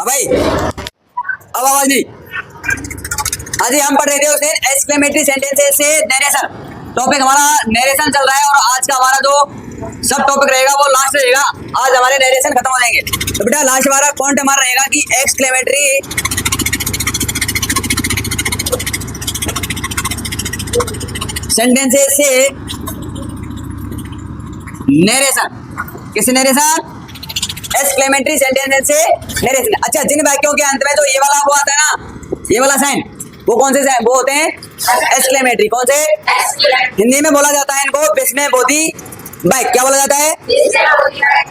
हाँ भाई, अब आवाज नहीं। हाँ जी, हम पढ़ रहे थे उस दिन एक्सक्लेमेटरी सेंटेंसेस से नरेशन। टॉपिक हमारा नरेशन चल रहा है और आज का हमारा जो सब टॉपिक रहेगा वो लास्ट रहेगा। आज हमारे नरेशन खत्म हो जाएंगे। तो बेटा लास्ट हमारा पॉइंट हमारा रहेगा कि एक्सक्लेमेटरी सेंटेंसेस से नरेशन। किस नरेशन? एक्सक्लेमेटरी सेंटेंसेस से नरेशन। अच्छा, जिन वाक्यों के अंत में जो ये वाला वो आता है ना, ये वाला साइन, वो कौन से साइन? वो होते हैं एक्सक्लेमेटरी। कौन से? हिंदी में बोला जाता है इनको विस्मयबोधी वाक्य। क्या बोला जाता है?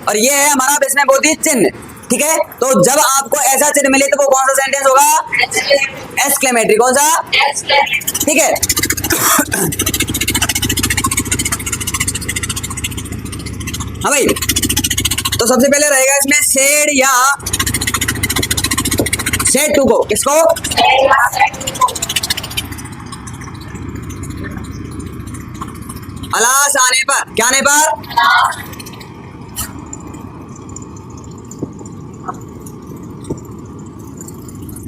और ये है हमारा विस्मयबोधी चिन्ह। ठीक है, तो जब आपको ऐसा चिन्ह मिले तो वो कौन सा सेंटेंस होगा? एक्सक्लेमेटरी। कौन सा? ठीक है। हाँ भाई, तो सबसे पहले रहेगा इसमें सेड या सेड टू को। किसको? अलास आने पर। क्या आने पर?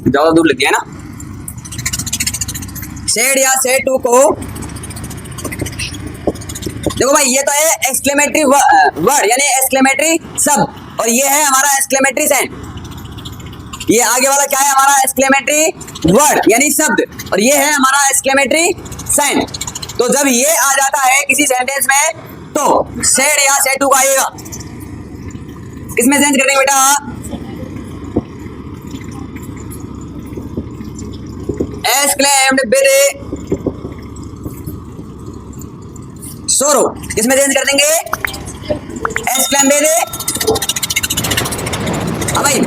ज्यादा दूर लिख दिया ना। सेड या सेड टू को, देखो भाई, ये तो है एक्सक्लेमेटरी वर्ड यानी एक्सक्लेमेटरी शब्द, और ये है हमारा एक्सक्लेमेटरी साइन। ये आगे वाला क्या है? हमारा एक्सक्लेमेटरी वर्ड यानी शब्द, और ये है हमारा एक्सक्लेमेटरी साइन। तो जब ये आ जाता है किसी सेंटेंस में तो सेड या सेड टू का आएगा। किसमें चेंज करेंगे बेटा? एक्सक्लेम्ड विद सोरो। किसमें चेंज कर देंगे? Exclaimed with. अब भाई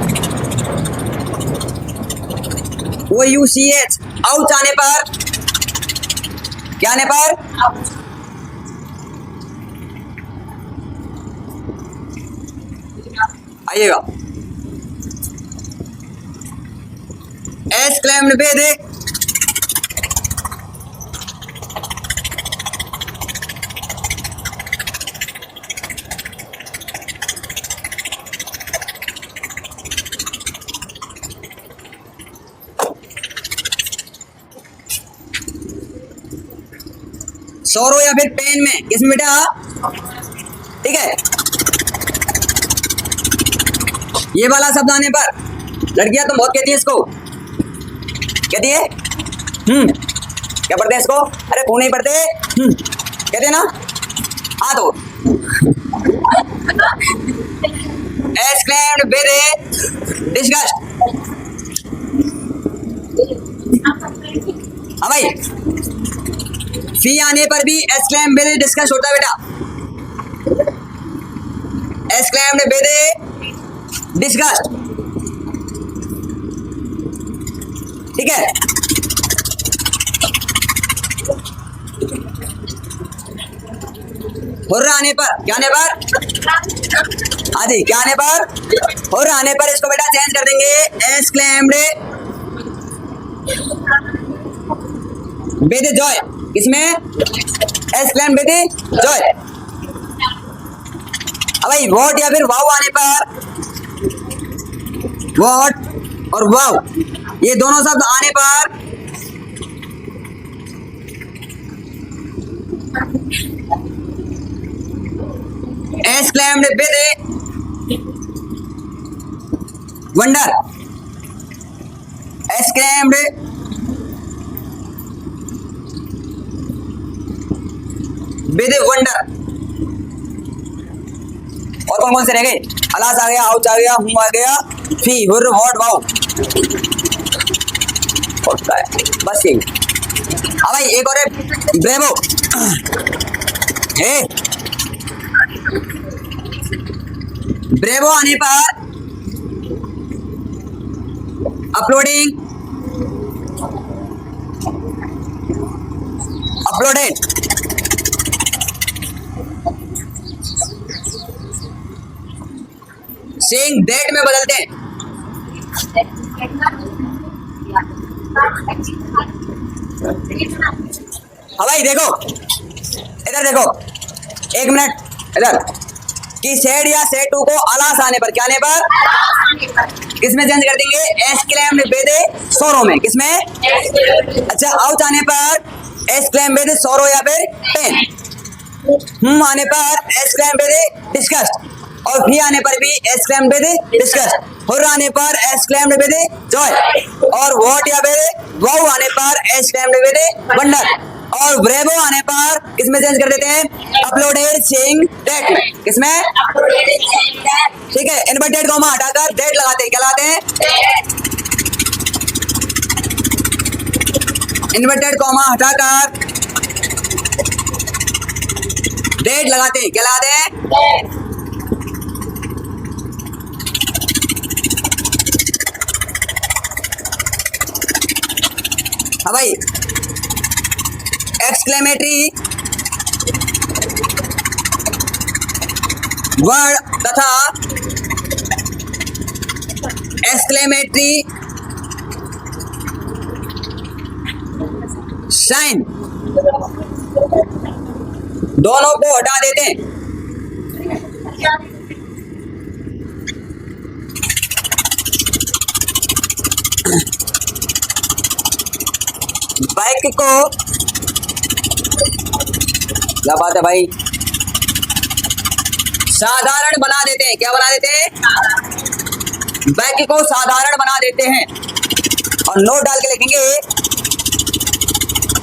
वो UCH आउच आने पर, क्या आने पर? आइएगा एक्सक्लेम्ड विद सोरो या फिर पेन में। किसमें बेटा? ठीक है, ये वाला शब्द आने पर, लड़कियां तुम बहुत कहती है इसको, कहती है क्या पढ़ते हैं इसको? अरे क्यों नहीं पढ़ते? कहते हैं ना। हाँ, तो एक्सक्लेम्ड विद डिस्गस्ट। हाँ भाई, फी आने पर भी एक्सक्लेम्ड विद डिस्गस्ट होता है बेटा। Exclaimed with disgust. ठीक है, हुर्रा आने पर, क्या आने पर? आदि क्या आने पर? हुर्रा आने पर इसको बेटा चेंज कर देंगे एक्सक्लेम्ड विद जॉय। किसमें? Exclaimed with Joy. अब भाई व्हाट या फिर वाव आने पर, व्हाट और वाव ये दोनों शब्द आने पर exclaimed with wonder. Exclaimed with wonder. और कौन कौन से रह गए? अलास आ गया, आउच आ गया, हुम आ गया, फी, हुर्र, व्हाट, वाव। बस यही। हाँ भाई, एक और है ब्रेवो। ब्रेवो आने पर अपलोडिंग, अपलोडेड। सेइंग दैट में बदलते हैं। हाँ भाई देखो, इधर देखो, एक मिनट इधर। कि सेड या सेड टू को अलास आने पर क्या आने पर किसमें चेंज कर देंगे? एक्सक्लेम्ड विद सोरो में। किसमें? अच्छा, आउट आने पर एक्सक्लेम्ड विद सोरो या फिर पेन। आने पर एक्सक्लेम्ड विद डिस्गस्ट और भी आने पर भी एक्सक्लेम्ड विद डिस्गस्ट। हुर आने पर एक्सक्लेम्ड विद जॉय और व्हाट या फिर वाओ आने पर एक्सक्लेम्ड विद वंडर और ब्रेवो आने पर किसमें चेंज कर देते हैं? अपलोडेड सेइंग दैट में। किसमें? ठीक है, इन्वर्टेड कॉमा हटाकर दैट लगाते हैं। क्या लगाते हैं? इन्वर्टेड कॉमा हटाकर दैट लगाते हैं। क्या लगाते हैं? हाँ भाई, एक्सक्लेमेटरी वर्ड तथा एक्सक्लेमेटरी साइन दोनों को हटा देते हैं। वाक्य को, क्या बात है भाई, साधारण बना देते हैं। क्या बना देते हैं? वाक्य को साधारण बना देते हैं और नोट डाल के लिखेंगे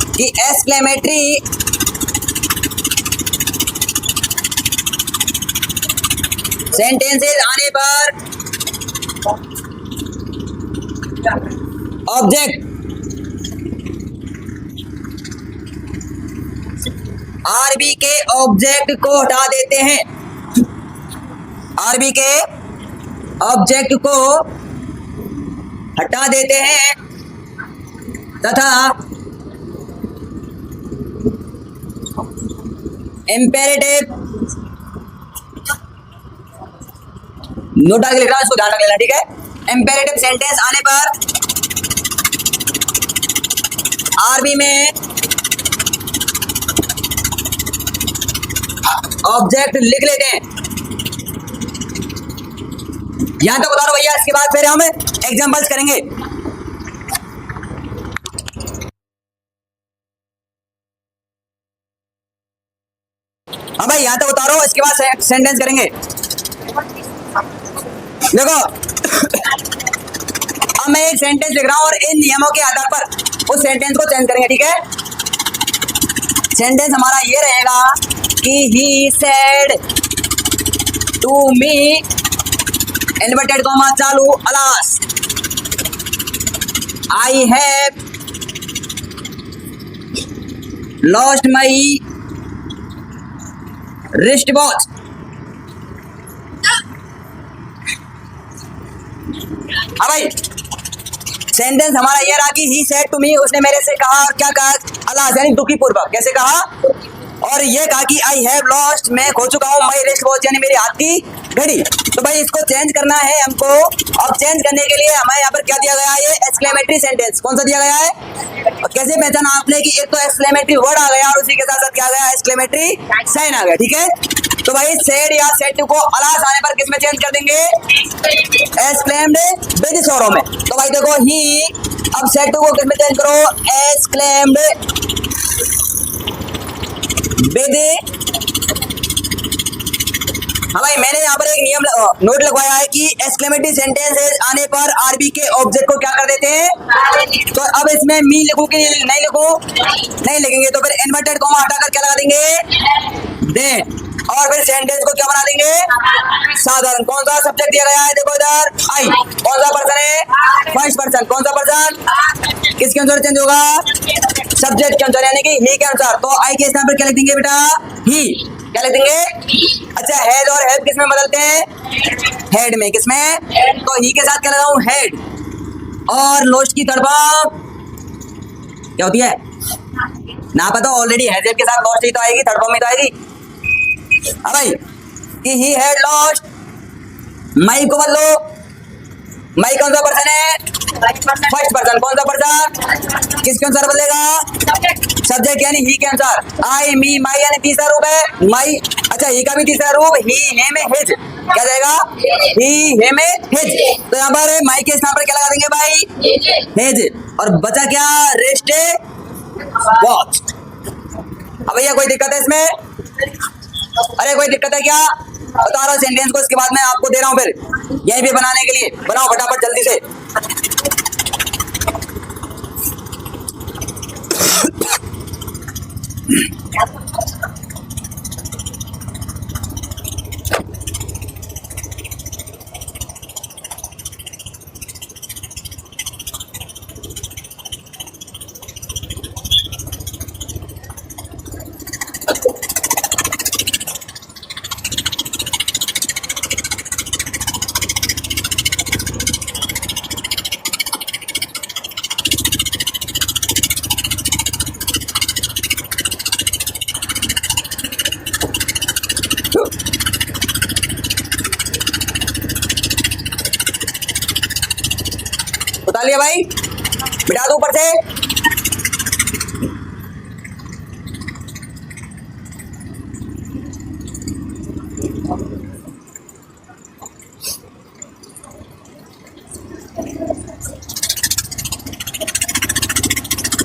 कि एक्सक्लेमेटरी सेंटेंसेस आने पर ऑब्जेक्ट आरबी के ऑब्जेक्ट को हटा देते हैं। आरबी के ऑब्जेक्ट को हटा देते हैं तथा इंपेरेटिव नोट आगे लिख रहा हूं, इसको ध्यान रख लेना। ठीक है, इंपेरेटिव सेंटेंस आने पर आरबी में ऑब्जेक्ट लिख लेते हैं। यहां तक बता दो भैया, इसके बाद फिर हम एग्जांपल्स करेंगे। हाँ भाई, यहां तक बता रहा हूं, इसके बाद सेंटेंस करेंगे। देखो, अब मैं एक सेंटेंस लिख रहा हूं और इन नियमों के आधार पर उस सेंटेंस को चेंज करेंगे। ठीक है, सेंटेंस हमारा ये रहेगा कि he said to me inverted comma चालू alas I have lost my wristwatch। हाँ भाई, सेंटेंस हमारा ये रहा कि he said to me, उसने मेरे से कहा और क्या कहा? अलास यानी दुखी पूर्वक। कैसे कहा? और ये कहा कि आई हैव लॉस्ट, मैं खो चुका हूँ, माई रिस्ट वॉच यानी मेरी हाथ की घड़ी। तो भाई इसको चेंज करना है हमको। अब चेंज करने के लिए हमें यहाँ पर क्या दिया गया है? ये एक्सक्लेमेटरी सेंटेंस। कौन सा दिया गया है? और कैसे पहचाना आपने कि एक तो एक्सक्लेमेटरी वर्ड आ गया और उसी के साथ साथ क्या आ गया? एक्सक्लेमेटरी साइन आ गया। ठीक है, तो भाई सेड या सेड टू को अलास आने पर किसमें चेंज कर देंगे? एक्सक्लेम्ड विद सोरो में। तो भाई देखो, ही, अब सेड टू को किसमें चेंज करो? Exclaimed with. हाँ भाई, मैंने यहाँ पर एक नियम नोट लगवाया है कि एक्सक्लेमेटरी सेंटेंसेस आने पर आरबी के ऑब्जेक्ट को क्या कर देते हैं? तो अब इसमें मी लिखूं कि नहीं लिखूं? नहीं लिखेंगे, तो फिर इन्वर्टेड कॉमा हटाकर क्या लगा देंगे? देन। और फिर सेंटेंस को क्या बना देंगे? साधारण। कौन सा सब्जेक्ट दिया गया है? देखो इधर, आई। कौन सा पर्सन है? First person. कौन सा पर्सन? किसके अनुसार चेंज होगा? सब्जेक्ट के अनुसार, यानी कि ही के अनुसार। तो आई के स्थान पर क्या लिख देंगे बेटा? ही। क्या लिख देंगे? अच्छा, हेड और हेड किसमें बदलते हैं? हेड में। किसमें? तो ही के साथ क्या लगाऊं? हेड। और लोस्ट की तरफ क्या होती है? ना पता, ऑलरेडी हैज के साथ लॉस्ट ही तो आएगी, थर्ड फॉर्म में तो आएगी। हाँ भाई, कि ही हैड लॉस्ट, माई को बदलो। माई कौन सा पर्सन है? First person. कौन सा पर्सन? किसके अनुसार बदलेगा? सब्जेक्ट यानी ही के अनुसार आई मी माई यानी तीसरा रूप है माई। अच्छा ही का भी तीसरा रूप ही हिम हिज, क्या जाएगा ही हिम हिज। तो यहाँ पर माई के स्थान पर क्या लगा देंगे भाई हिज, और बचा क्या रेस्ट वॉच। अब भैया कोई दिक्कत है इसमें? अरे कोई दिक्कत है क्या? बता रहा हूँ सेंटेंस को, इसके बाद मैं आपको दे रहा हूँ फिर यहीं पे बनाने के लिए। बनाओ फटाफट जल्दी से। बता लिया भाई, बिठा दो ऊपर से।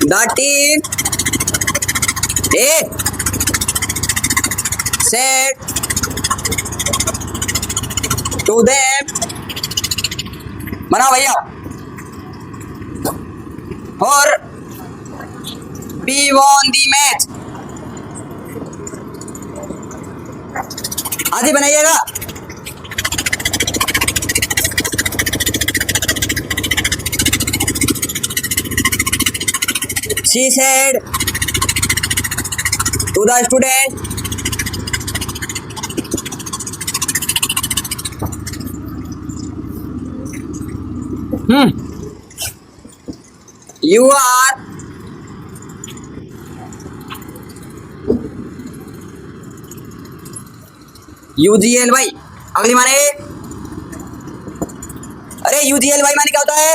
The team A said to them, बनाओ भैया, और we won the match। आज ही बनाइएगा। She said to the student, you are UGLY। अगली माने, अरे UGLY माने क्या होता है?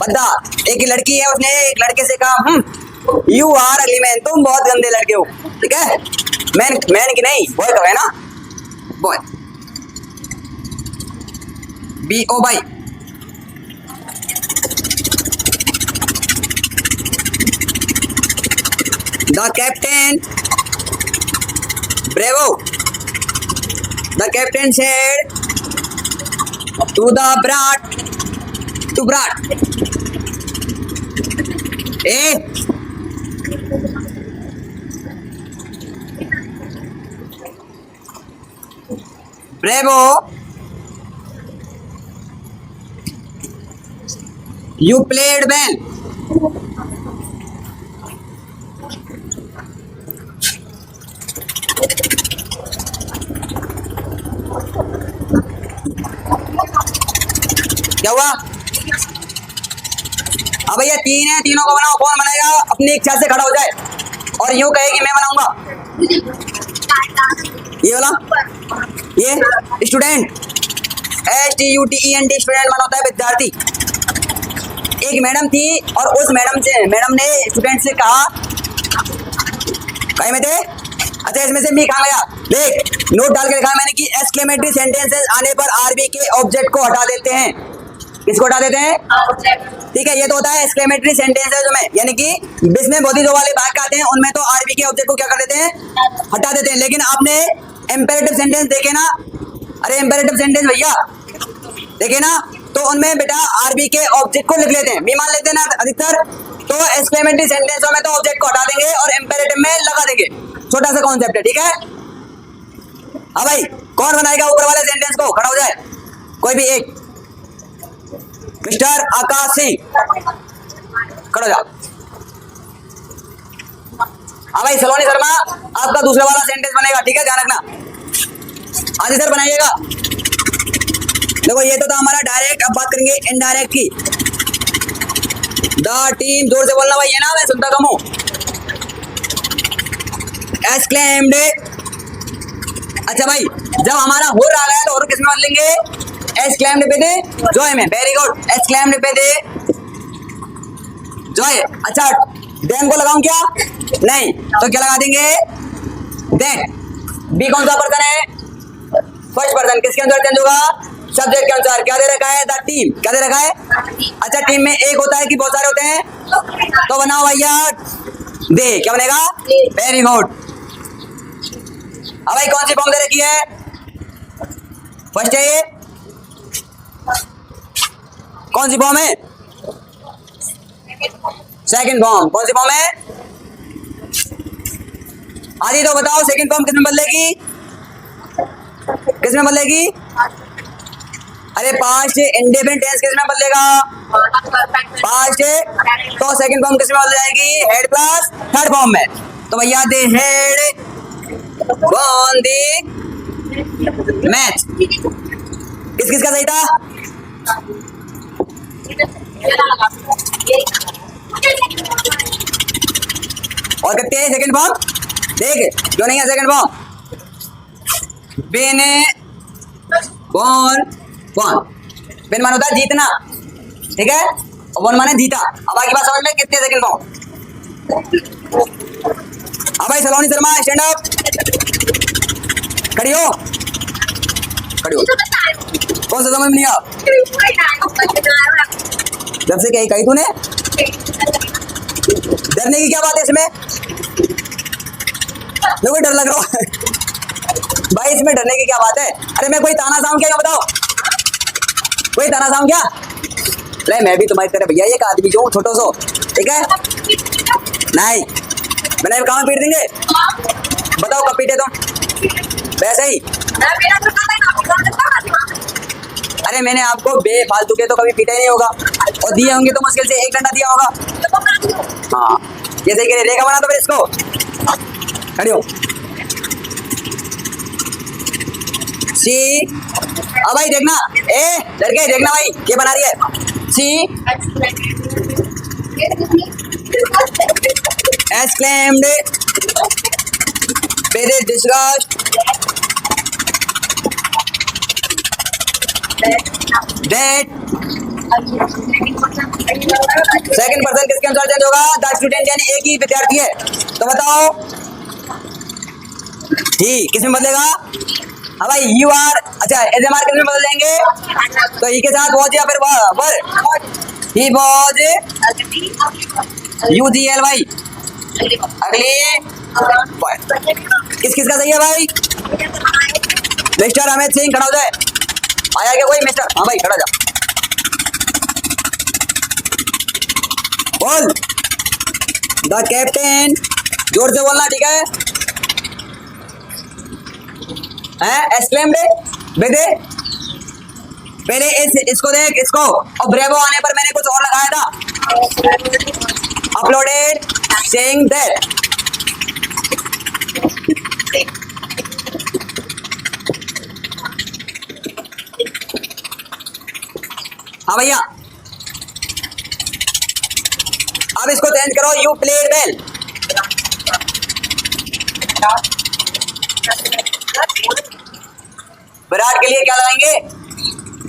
बद्दा। एक लड़की है, उसने एक लड़के से कहा यू आर अगली मैन, तुम बहुत गंदे लड़के हो। ठीक है, मैन मैन की नहीं, बॉय का है ना, boy BOY। The captain, bravo, the captain said to the brat, to brat, bravo, you played well। क्या हुआ? अब भैया तीन है, तीनों को बनाओ। कौन बनाएगा अपनी इच्छा से खड़ा हो जाए और यूं कहे कि मैं बनाऊंगा। ये वाला, ये स्टूडेंट, STUDENT स्टूडेंट माना होता है विद्यार्थी। एक मैडम थी और उस मैडम ने स्टूडेंट से कहा, कहीं में थे? अच्छा इसमें से मी कहाँ गया? देख नोट डाल के लिखा मैंने कि एक्सक्लेमेटरी सेंटेंसेस आने पर आरबी के ऑब्जेक्ट को हटा देते हैं। किसको हटा देते हैं? ठीक है, ये तो होता है एक्सक्लेमेटरी सेंटेंसेस में, यानी कि जिसमें बोधी दो वाले वाक्य आते हैं उनमें तो आरबी के ऑब्जेक्ट को क्या कर देते हैं? हटा देते हैं। लेकिन आपने इंपेरेटिव सेंटेंस देखे ना, अरे इंपेरेटिव सेंटेंस भैया देखे ना, तो उनमें बेटा आरबी के ऑब्जेक्ट को लिख लेते हैं, भी मान लेते हैं ना अधिकतर। तो एक्सक्लेमेटरी सेंटेंसों में तो ऑब्जेक्ट को हटा देंगे और इंपेरेटिव में लगा देंगे। छोटा सा कॉन्सेप्ट है, ठीक है। हाँ भाई, कौन बनाएगा ऊपर वाले सेंटेंस को? खड़ा हो जाए कोई भी एक। मिस्टर आकाश सिंह, खड़ा हो जाओ। हाँ भाई सलोनी शर्मा, आपका दूसरा वाला सेंटेंस बनेगा, ठीक है, ध्यान रखना। हाँ जी सर बनाइएगा। देखो ये तो था हमारा डायरेक्ट, अब बात करेंगे इनडायरेक्ट की। द टीम, जोर से बोलना भाई, ये ना मैं सुनता कम हूँ। एक्सक्लेम्ड, अच्छा भाई जब हमारा हो रहा है तो और किस में बदलेंगे? एक्सक्लेम्ड पे दे जॉय में। वेरी गुड, एक्सक्लेम्ड पे दे जॉय। अच्छा देम को लगाऊं क्या? नहीं, तो क्या लगा देंगे? देन। बी कौन सा पर्सन है? First person. किसके अनुसार चेंज होगा? सब्जेक्ट के अनुसार। क्या दे रखा है? The team. क्या दे रखा है? अच्छा, टीम में एक होता है कि बहुत सारे होते हैं? तो बनाओ भैया दे। क्या बनेगा? Very good. अब भाई कौन सी फॉर्म दे रखी है? फर्स्ट है ये। कौन सी फॉर्म है? Second form. कौन सी फॉर्म है? आदि तो बताओ सेकंड फॉर्म किस में बदलेगी? किस में बदलेगी? अरे पास्ट इंडेफिनिट टेंस किस में बदलेगा? पास्ट। तो सेकंड फॉर्म किस में बदल जाएगी? हेड प्लस थर्ड फॉर्म में। तो भैया दे हेड वन द मैच। किस किस का सही था? और कितने हैं सेकंड फॉर्म? देख जो नहीं है second form. Ben one one. Ben मान होता है जीतना, ठीक है, और वन माने जीता। अब आगे बात समझ में। कितने सेकंड फॉर्म? अब भाई सलोनी शर्मा स्टैंड अप। खड़ी हो, खड़ी हो। कौन सा समझ में नहीं आ? जब से कही तूने? डरने की क्या बात है इसमें? मेरे को डर लग रहा है भाई, इसमें डरने की क्या बात है? अरे मैं कोई ताना साऊं क्या? ये बताओ, कोई ताना साऊं क्या? अरे मैं भी तुम्हारी तरह भैया एक आदमी जो हूँ छोटो सो, ठीक है? नहीं, मैंने कहाँ पीट देंगे? बताओ कब पीटे तुम? वैसे ही। अरे मैंने आपको बेफालतू के तो कभी पीटा ही नहीं होगा, और दिए होंगे तो मुश्किल से एक डंडा दिया होगा। हाँ, ये सही कह रहे। रेखा बना दो फिर इसको। खड़ी हो। सी। अब भाई देखना, ए लड़के देखना भाई, ये बना रही है सी exclaimed very disgust that second person किसके अनुसार चेंज होगा? द स्टूडेंट, यानी एक ही विद्यार्थी है। तो बताओ ठीक किस में बदलेगा? हाँ भाई यू आर। अच्छा एजएमआर किस में बदल देंगे? तो ई के साथ वॉज या फिर वर। ही वॉज यूजीएल भाई। अगली किस किस का सही है भाई? मिस्टर अमित सिंह खड़ा हो जाए। आया क्या कोई मिस्टर? हाँ भाई खड़ा जा। बोल द कैप्टन। जोर से बोलना, ठीक है? एक्सक्लेम्ड बेदे। पहले इसको देख, इसको। और ब्रेवो आने पर मैंने कुछ और लगाया था। Uploaded saying that. हाँ भैया, अब इसको चेंज करो। You played well. विराट के लिए क्या लगाएंगे?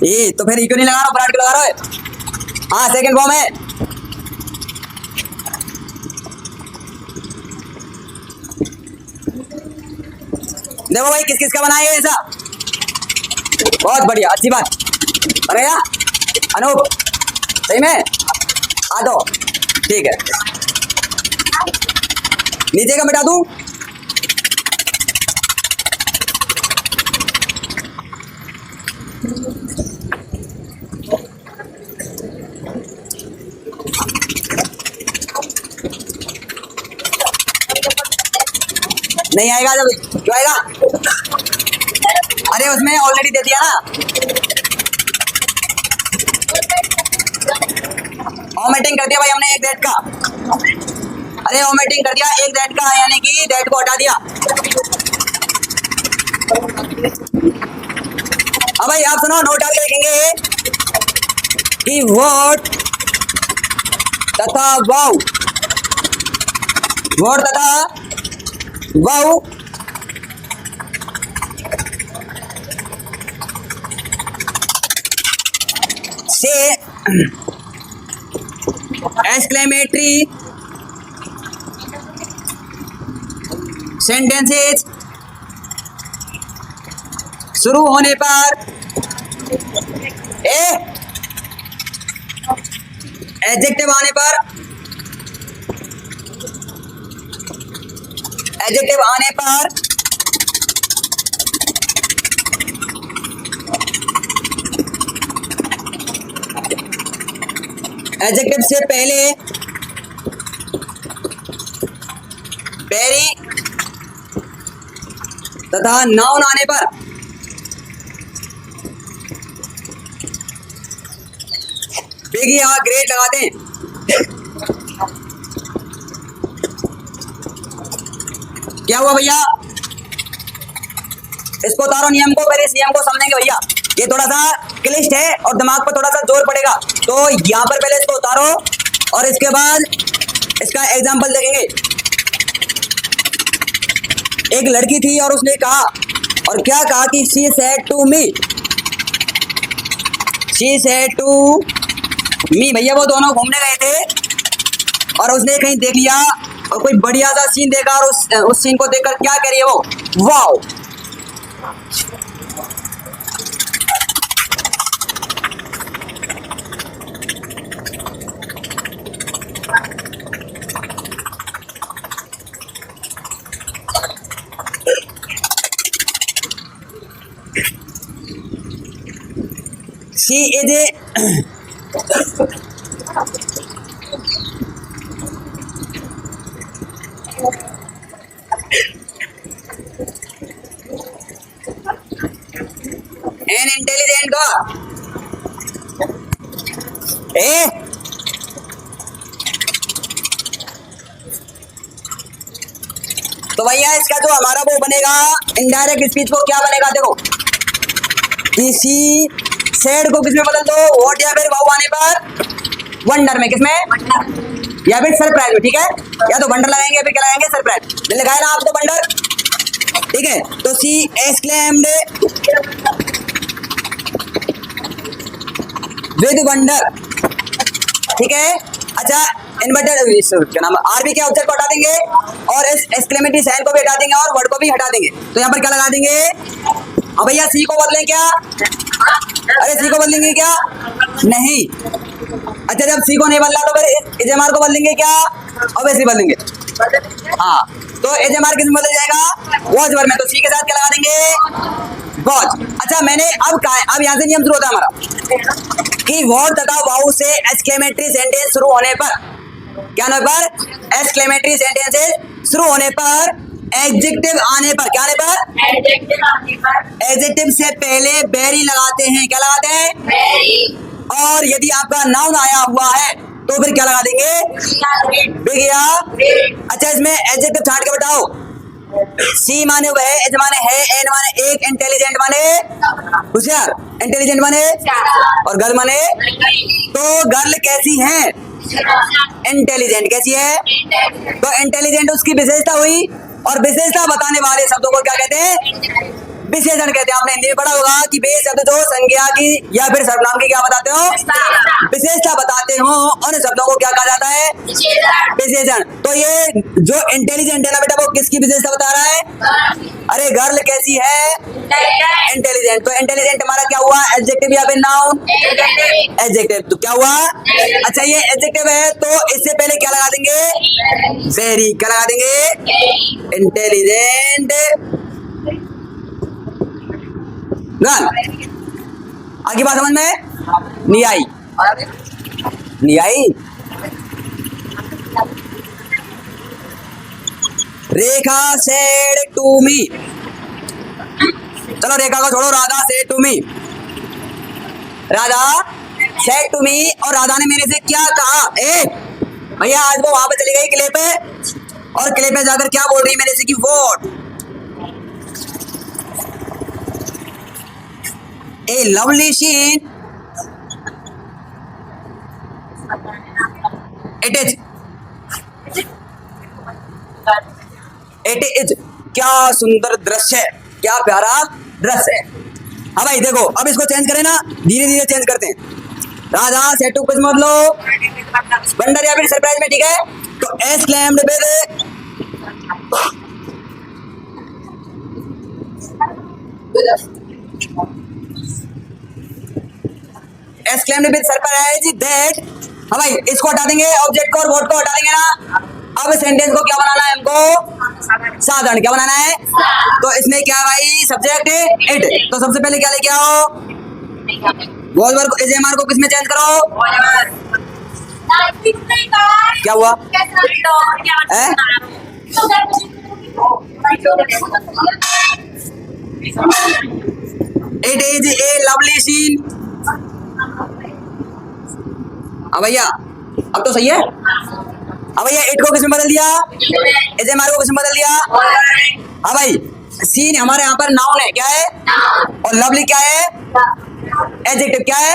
ये तो फिर क्यों नहीं लगा रहा? विराट को लगा रहा है। हाँ सेकंड फॉर्म है। देखो भाई किस किस का बनाया है ऐसा? बहुत बढ़िया, अच्छी बात। बन गया अनूप? सही में? आ दो, ठीक है। नीचे का मिटा दूं? नहीं आएगा। जब क्यों आएगा? अरे उसमें ऑलरेडी दे दिया ना। ओमिटिंग कर दिया भाई हमने एक डेट का। अरे ओमिटिंग कर दिया एक डेट का, यानी कि डेट को हटा दिया। अब भाई आप सुनो, नोट डाल के लिखेंगे कि वोट तथा वाउ, वोट तथा वाउ से एक्सक्लेमेटरी सेंटेंसेस शुरू होने पर एडजेक्टिव आने पर एडजेक्टिव से पहले वेरी तथा नाउन आने पर बिग या ग्रेट लगाते हैं। क्या हुआ भैया? इसको उतारो नियम को, पहले इस नियम को समझेंगे भैया। ये थोड़ा सा क्लिष्ट है और दिमाग पर थोड़ा सा जोर पड़ेगा, तो यहाँ पर पहले इसको उतारो और इसके बाद इसका एग्जाम्पल देखेंगे। एक लड़की थी और उसने कहा, और क्या कहा कि शी सेड टू मी भैया वो दोनों घूमने गए थे और उसने कहीं देख लिया और कोई बढ़िया सा सीन देखा और उस सीन को देखकर क्या कह रही है वो? Wow. She is a an intelligent girl. तो भैया इसका जो हमारा वो बनेगा इनडायरेक्ट स्पीच, को क्या बनेगा? देखो, किसी सेड को किसमें बदल दो? व्हाट या फिर वाओ आने पर वंडर में, किसमें? या फिर सरप्राइज में। ठीक है, या तो वंडर लगाएंगे या फिर क्या लगाएंगे? सरप्राइज। लगाया ना आपको वंडर? ठीक है, तो सी एक्सक्लेम्ड विद वंडर। ठीक है, अच्छा इन्वर्टेड क्या नाम, आरबी के ऑब्जेक्ट को हटा देंगे और इस एक्सक्लेमेटरी साइन को भी हटा देंगे और वर्ड को भी हटा देंगे। तो यहाँ पर क्या लगा देंगे? अब भैया सी को बदलें क्या? अरे सी को बदलेंगे क्या? नहीं। अच्छा जब सी को नहीं बदला तो फिर एजएमआर को बदलेंगे क्या? ऑब्वियसली बदलेंगे। हाँ, तो एजएमआर किस में बदल जाएगा? वॉच वर्ड में। तो सी के साथ क्या लगा देंगे? वॉच। अच्छा मैंने अब यहाँ से नियम शुरू होता है हमारा कि वॉट तथा वाउ से एक्सक्लेमेटरी सेंटेंस शुरू होने पर, क्या होने पर? एक्सक्लेमेटरी सेंटेंसेस शुरू होने पर एडजेक्टिव आने पर, क्या आने पर? एडजेक्टिव से पहले वेरी लगाते हैं। क्या लगाते हैं? वेरी। और यदि आपका नाउन आया हुआ है तो फिर क्या लगा देंगे? बिग या। अच्छा इसमें एडजेक्टिव छांट के बताओ। सी माने वह, एच माने है, एन माने एक, इंटेलिजेंट माने होशियार, इंटेलिजेंट माने और गर्ल माने। तो गर्ल कैसी है? इंटेलिजेंट। कैसी है? तो इंटेलिजेंट उसकी विशेषता हुई, और विशेषता बताने वाले शब्दों को क्या कहते हैं? विशेषण कहते हैं। आपने हिंदी में पढ़ा होगा कि वे शब्द जो संज्ञा की या फिर सर्वनाम की क्या बताते हो? विशेषता बताते हो, और शब्दों को क्या कहा जाता है? विशेषण। तो ये जो इंटेलिजेंट है ना बेटा, वो किसकी विशेषता बता रहा है? अरे गर्ल कैसी है? इंटेलिजेंट। तो इंटेलिजेंट हमारा क्या हुआ? एडजेक्टिव या फिर नाउन? एडजेक्टिव। तो क्या हुआ? अच्छा ये एडजेक्टिव है तो इससे पहले क्या लगा देंगे? वेरी। क्या लगा देंगे? Intelligent girl. आगे बात समझ में नहीं आई? नहीं आई? रेखा सेड टू मी। चलो रेखा को छोड़ो, Radha said to me. Radha said to me, और राधा ने मेरे से क्या कहा? भैया आज वो वहां पे चली गई किले पे, और किले पे जाकर क्या बोल रही है मेरे से कि vote A lovely scene. It is. क्या सुंदर दृश्य है, क्या प्यारा दृश्य है। हाँ भाई देखो, अब इसको चेंज करें ना, धीरे धीरे चेंज करते हैं। राधा सेड टू कुछ मत लो, वंडर या फिर सरप्राइज में। ठीक है, तो exclaimed with exclaimed with surprise that, हाँ भाई इसको हटा देंगे, ऑब्जेक्ट को और वर्ड को हटा देंगे ना। अब सेंटेंस को क्या बनाना है हमको? साधारण। क्या बनाना है? तो इसमें क्या है भाई? Subject it. तो सबसे पहले क्या लेके आओ? वॉज वर्ब को, एमआर को किसमें चेंज करो? क्या हुआ? It is a lovely scene. अब भैया अब तो सही है। अब भैया इट को किसमें बदल दिया? एमआर को किसमें बदल दिया? हाँ भाई सीन हमारे यहाँ पर नाउन है, क्या है? और लवली क्या है? एडजेक्टिव। क्या है?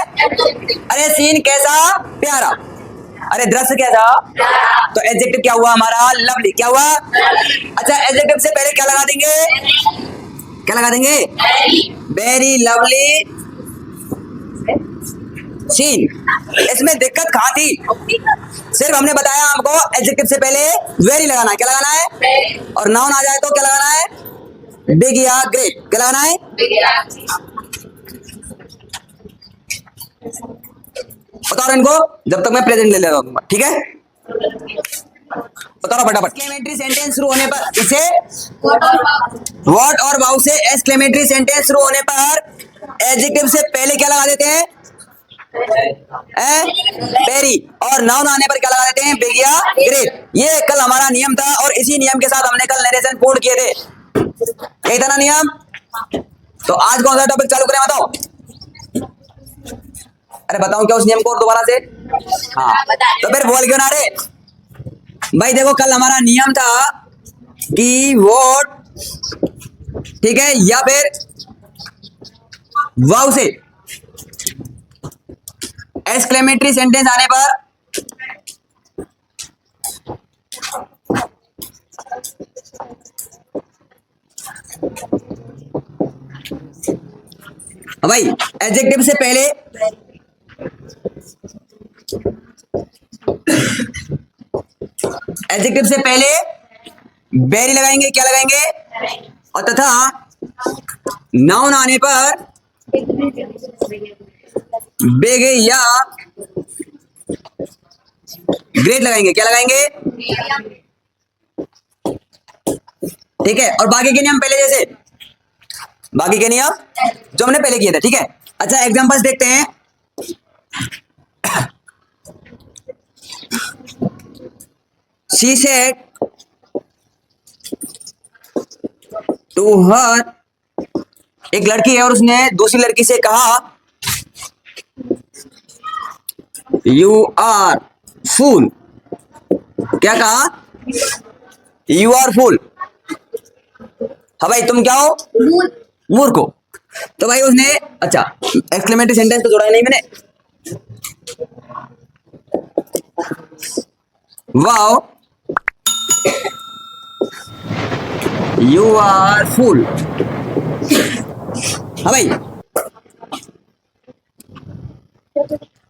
अरे सीन कैसा? प्यारा। अरे दृश्य कैसा? तो एडजेक्टिव क्या हुआ हमारा? लवली। क्या हुआ? अच्छा एडजेक्टिव से पहले क्या लगा देंगे? क्या लगा देंगे? Very lovely scene. इसमें दिक्कत कहाँ थी? सिर्फ हमने बताया हमको एडजेक्टिव से पहले वेरी लगाना है। क्या लगाना है? और नाउन आ जाए तो क्या लगाना है? बिग या ग्रेट। क्या लगाना है? बताओ इनको जब तक मैं प्रेजेंट ले लेता हूँ, ठीक है? बताओ फटाफट। एक्सक्लेमेटरी सेंटेंस शुरू होने पर इसे व्हाट और वाउ से एक्सक्लेमेटरी सेंटेंस शुरू होने पर एडजेक्टिव से पहले क्या लगा देते हैं? वेरी। और नाउन आने पर क्या लगा देते हैं? बिग या ग्रेट। ये कल हमारा नियम था और इसी नियम के साथ हमने कल नरेशन पूर्ण किए थे। यही था ना नियम? तो आज कौन सा टॉपिक चालू करें बताओ? अरे बताऊं क्या उस नियम को दोबारा से? हाँ तो फिर बोल क्यों ना रहे भाई? देखो कल हमारा नियम था कि वोट, ठीक है, या फिर वाव से एक्सक्लेमेटरी सेंटेंस आने पर भाई एडजेक्टिव से पहले एडजेक्टिव से पहले वेरी लगाएंगे। क्या लगाएंगे? और तथा नाउन आने पर बिग या ग्रेट लगाएंगे। क्या लगाएंगे? ठीक है। और बाकी के नियम पहले जैसे, बाकी के नियम जो हमने पहले किए थे, ठीक है? अच्छा एग्जांपल्स देखते हैं। She said to her, एक लड़की है और उसने दूसरी लड़की से कहा You are fool। क्या कहा? You are fool। हाँ भाई तुम क्या हो? मूर्ख हो। तो भाई उसने, अच्छा एक्सक्लेमेटरी सेंटेंस तो जोड़ा है नहीं मैंने। Wow you are fool. हाँ भाई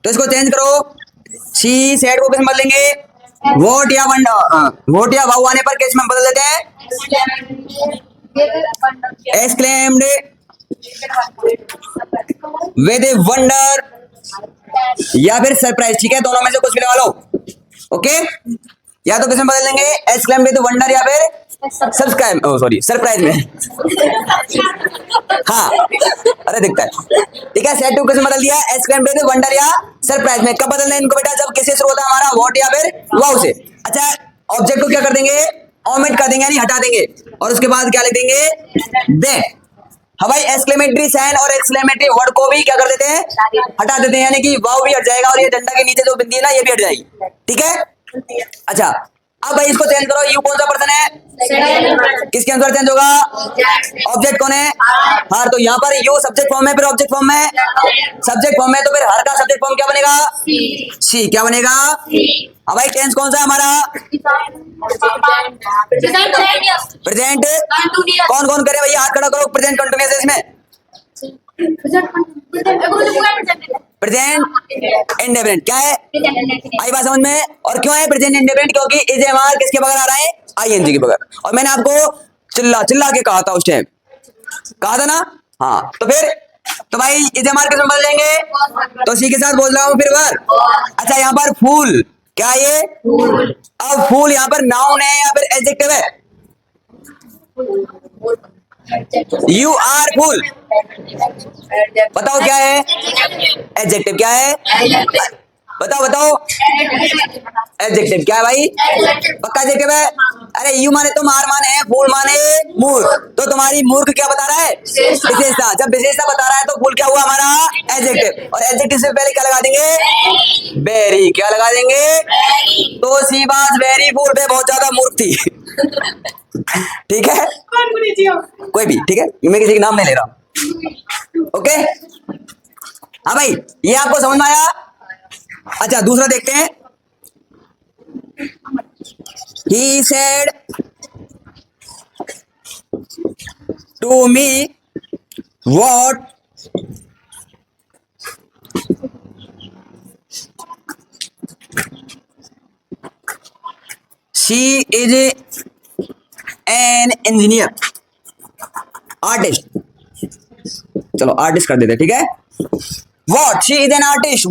तो इसको चेंज करो। शी सेड को किस में बदलेंगे? वोट या वंडर। वोट या वाउ आने पर किस में बदल देते हैं? एक्सक्लेम्ड विद वंडर या फिर सरप्राइज। ठीक है दोनों में से कुछ भी लगा लो। ओके या तो किसमें बदल देंगे? एक्सक्लेम विद वंडर या फिर सब्सक्राइब, सॉरी सरप्राइज में। हाँ अरे दिखता है। ठीक है सेट टू किसमें बदल दिया? एक्सक्लेम विद वंडर या सरप्राइज में। कब बदलना है इनको बेटा? जब किससे शुरू होता है हमारा वोट या फिर वाउ से। अच्छा ऑब्जेक्ट को क्या कर देंगे? ओमिट कर देंगे यानी हटा देंगे और उसके बाद क्या लिख देंगे? दैट। हाँ भाई एक्सक्लेमेटरी साइन और एक्सक्लेमेटरी वर्ड को भी क्या कर देते हैं? हटा देते हैं यानी कि वाव भी हट जाएगा और ये डंडा के नीचे जो बिंदी है ना ये भी हट जाएगी। ठीक है अच्छा अब भाई इसको चेंज करो। यू कौन सा पर्सन है? किसके अनुसार चेंज होगा? ऑब्जेक्ट कौन है? हर। तो यहाँ पर यू सब्जेक्ट फॉर्म है, फिर ऑब्जेक्ट फॉर्म में सब्जेक्ट फॉर्म है, तो फिर हर का सब्जेक्ट फॉर्म क्या बनेगा? सी। क्या बनेगा? अब भाई टेंस कौन सा है हमारा? प्रेजेंट। कौन कौन करे भैया? हाथ खड़ा करो। प्रेजेंट कंटिन्यूअस है इसमें। प्रेजेंट इंडेफिनिट क्या है? आई बात समझ में? और क्यों है प्रेजेंट इंडेफिनिट? क्योंकि इज एम आर किसके बगैर आ रहा है? आईएनजी के बगैर। और मैंने आपको चिल्ला चिल्ला के कहा था उस टाइम, कहा था ना हाँ तो भाई इसे हमारे किस में बदल जाएंगे? तो सी के साथ बोल रहा हूँ फिर वर्ब। अच्छा यहाँ पर फूल क्या ये? अब फूल यहाँ पर नाउन है या फिर एडजेक्टिव है? यू आर फूल बताओ क्या है? एडजेक्टिव क्या है? बताओ एडजेक्टिव क्या है भाई? पक्का एडजेक्टिव है। अरे यू माने तो मार माने है, फूल माने मूर्ख, तो तुम्हारी मूर्ख क्या बता रहा है? विशेषता। जब विशेषता बता रहा है तो फूल क्या हुआ हमारा? एडजेक्टिव। और एडजेक्टिव से पहले क्या लगा देंगे? वेरी। क्या लगा देंगे? तो सी वाज वेरी फूल पे बहुत ज्यादा मूर्ख थी। ठीक है, कोई भी ठीक है, मैं किसी का नाम नहीं ले रहा। ओके हाँ भाई, ये आपको समझ में आया? अच्छा दूसरा देखते हैं। He said to me what she is an engineer artist। चलो आर्टिस्ट कर देते ठीक है। What she is an artist।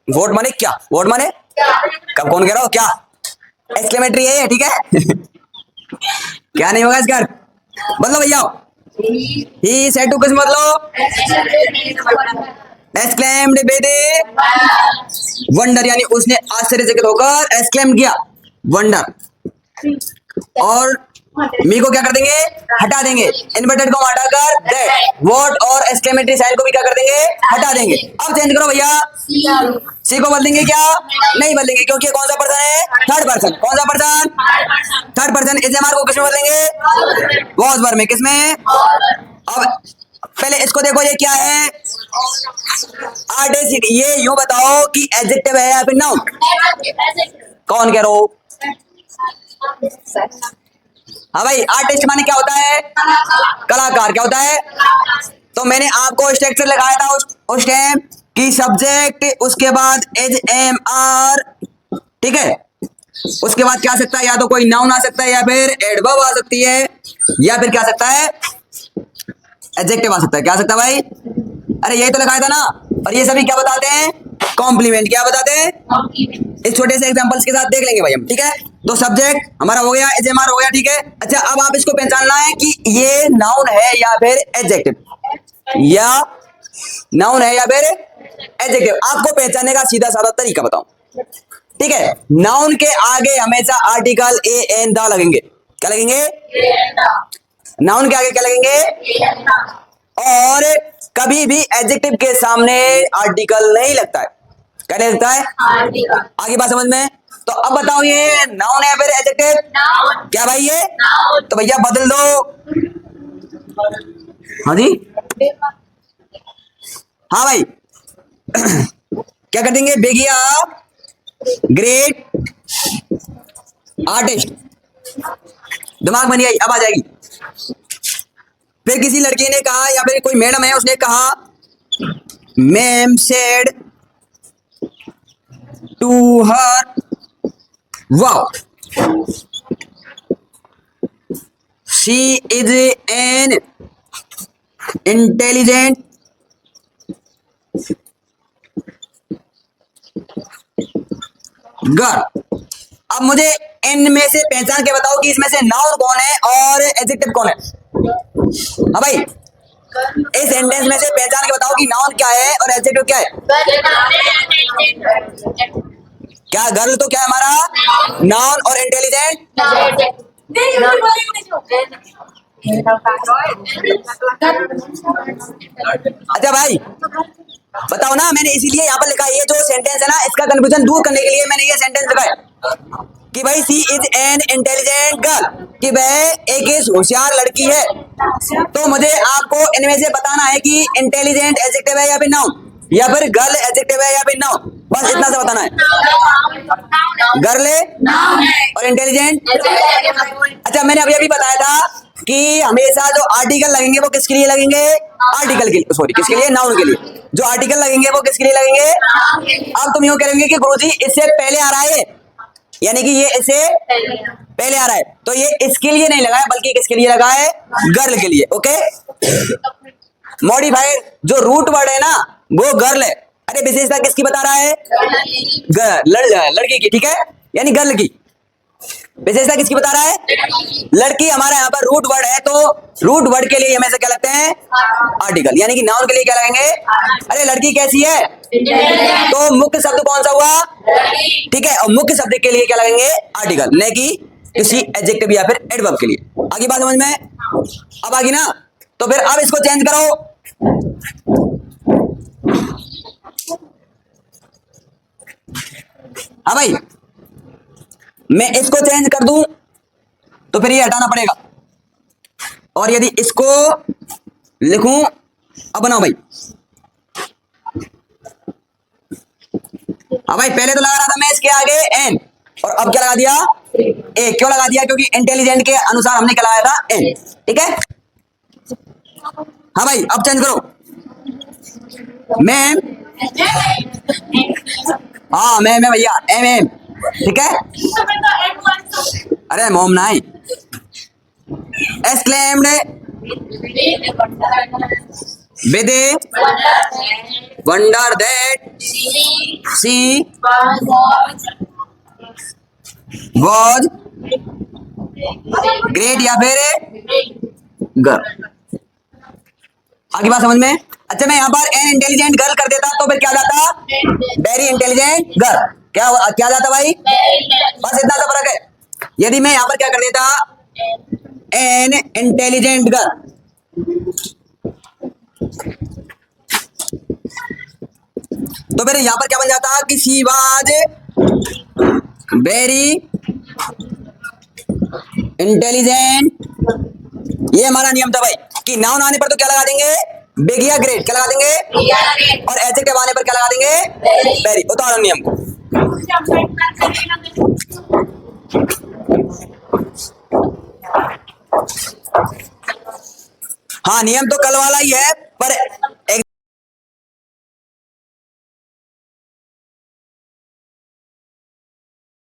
What माने क्या? वॉट माने कब? कौन कह रहा हो क्या? एक्सक्लेमेटरी है ठीक है। क्या नहीं होगा इसका? मतलब भैया ही सेड टू किस मतलब? एक्सक्लेम्ड विद वंडर, यानी उसने आश्चर्यचकित होकर एक्सक्लेम किया वंडर। और मी को क्या कर देंगे? हटा देंगे। इन्वर्टेड को हटाकर दैट व्हाट और एक्सक्लेमेटरी साइन को भी क्या कर देंगे? हटा देंगे। अब चेंज करो भैया, सी को बदल देंगे क्या? नहीं बदलेंगे, क्योंकि कौन सा पर्सन है? Third person. कौन सा पर्सन? Third person. एसएमआर को किसमें बदलेंगे? वॉज वर्ब में। किसमें? अब पहले इसको देखो, ये क्या है? आर्टिस्ट। ये यूं बताओ कि एडजेक्टिव है या फिर नाउन? कौन कह रहा हो? हाँ भाई, आर्टिस्ट माने क्या होता है? कलाकार। क्या होता है? तो मैंने आपको स्ट्रक्चर लगाया था उस टाइम कि सब्जेक्ट, उसके बाद एज एम आर, ठीक है, उसके बाद क्या आ सकता है? या तो कोई नाउन आ सकता है, या फिर एडवर्ब आ सकती है, या फिर क्या आ सकता है? एडजेक्टिव आ सकता है। क्या आ सकता है भाई? अरे यही तो लगाया था ना। और ये सभी क्या बताते हैं? कॉम्प्लीमेंट। क्या बताते हैं? इस छोटे से एग्जांपल्स के साथ देख लेंगे भाई हम, ठीक है। तो सब्जेक्ट हमारा हो गया, एचएमआर हो गया, ठीक है। अच्छा अब आप इसको पहचानना है कि ये नाउन है या फिर एडजेक्टिव, या नाउन है या फिर एडजेक्टिव। आपको पहचानने का सीधा साधा तरीका बताऊं, ठीक है। नाउन के आगे हमेशा आर्टिकल ए एन द लगेंगे। क्या लगेंगे? नाउन के आगे क्या लगेंगे? और कभी भी एडजेक्टिव के सामने आर्टिकल नहीं लगता है। क्या नहीं लगता है? आगे बात समझ में? तो अब बताओ ये नाउन है या फिर एडजेक्टिव? क्या भाई ये? तो भैया बदल दो। हाँ जी, हाँ भाई। क्या कर देंगे? बेगिया ग्रेट आर्टिस्ट। दिमाग बन गई, अब आ जाएगी। फिर किसी लड़की ने कहा, या फिर कोई मैडम है, उसने कहा ma'am said to her wow she is an intelligent girl. अब मुझे इन में से पहचान के बताओ कि इसमें से नाउन कौन है और एडजेक्टिव कौन है। हाँ भाई, इस सेंटेंस में से पहचान के बताओ कि नाउन क्या है और एडजेक्टिव क्या है। क्या गर्ल तो क्या है हमारा? नाउन। और इंटेलिजेंट? अच्छा भाई बताओ ना, मैंने इसीलिए यहाँ पर लिखा है, ये जो सेंटेंस है ना, इसका कंफ्यूजन दूर करने के लिए मैंने ये सेंटेंस लिखा है कि भाई सी इज एन इंटेलिजेंट गर्ल, कि वह एक होशियार लड़की है। तो मुझे आपको इनमें से बताना है कि इंटेलिजेंट एडजेक्टिव है या फिर नाउन, या फिर गर्ल एडजेक्टिव है या फिर नाउन। बस इतना सा बताना है। गर्ल और इंटेलिजेंट। अच्छा मैंने अभी अभी बताया था कि हमेशा जो आर्टिकल लगेंगे वो किसके लिए लगेंगे? आर्टिकल के लिए, सॉरी किसके लिए? नाउन के लिए। जो आर्टिकल लगेंगे वो किसके लिए लगेंगे? अब तुम यूं करेंगे कि गुरुजी इससे पहले आ रहा है, यानी कि ये इससे पहले आ रहा है, तो ये इसके लिए नहीं लगा है, बल्कि किसके लिए लगा है? गर्ल के लिए। ओके मॉडिफाइड जो रूट वर्ड है ना वो गर्ल है। अरे विशेषता किसकी बता रहा है? लड़की की, ठीक है, यानी गर्ल की। विशेषता किसकी बता रहा है? लड़की। हमारा यहाँ पर रूट वर्ड है तो रूट वर्ड के लिए हमेशा क्या लगते हैं? आर्टिकल, यानी कि नाउन के लिए क्या लगेंगे? अरे लड़की कैसी है? तो मुख्य शब्द कौन सा हुआ? ठीक है, और मुख्य शब्द के लिए क्या लगेंगे? आर्टिकल, न कि किसी एडजेक्टिव या फिर एडवर्ब के लिए। आगे बात समझ में? अब आगे ना, तो फिर अब इसको चेंज करो। हाँ भाई, मैं इसको चेंज कर दूं तो फिर ये हटाना पड़ेगा, और यदि इसको लिखूं, अब बनाओ भाई। हाँ भाई, पहले तो लगा रहा था मैं इसके आगे एन, और अब क्या लगा दिया? ए। क्यों लगा दिया? क्योंकि इंटेलिजेंट के अनुसार हमने क्या लगाया था? एन, ठीक है। हाँ भाई, अब चेंज करो। मैम, हाँ मैम है भैया, एम एम, ठीक है। अरे मोम नाई exclaimed with wonder that she was great या फिर गर्ल। आगे बात समझ में? अच्छा, मैं यहाँ पर एन इंटेलिजेंट गर्ल कर देता तो फिर क्या जाता? Very intelligent girl. क्या जाता भाई? बस इतना सा फर्क है। यदि मैं यहाँ पर क्या कर देता? एन इंटेलिजेंट गर्ल, तो फिर यहाँ पर क्या बन जाता? कि शी वाज वेरी इंटेलिजेंट। ये हमारा नियम था भाई कि नाउन आने पर तो क्या लगा देंगे? बिग या ग्रेट। क्या लगा देंगे? और एडजेक्टिव आने पर क्या लगा देंगे? वेरी। उदाहरण नियम को हाँ, नियम तो कल वाला ही है, पर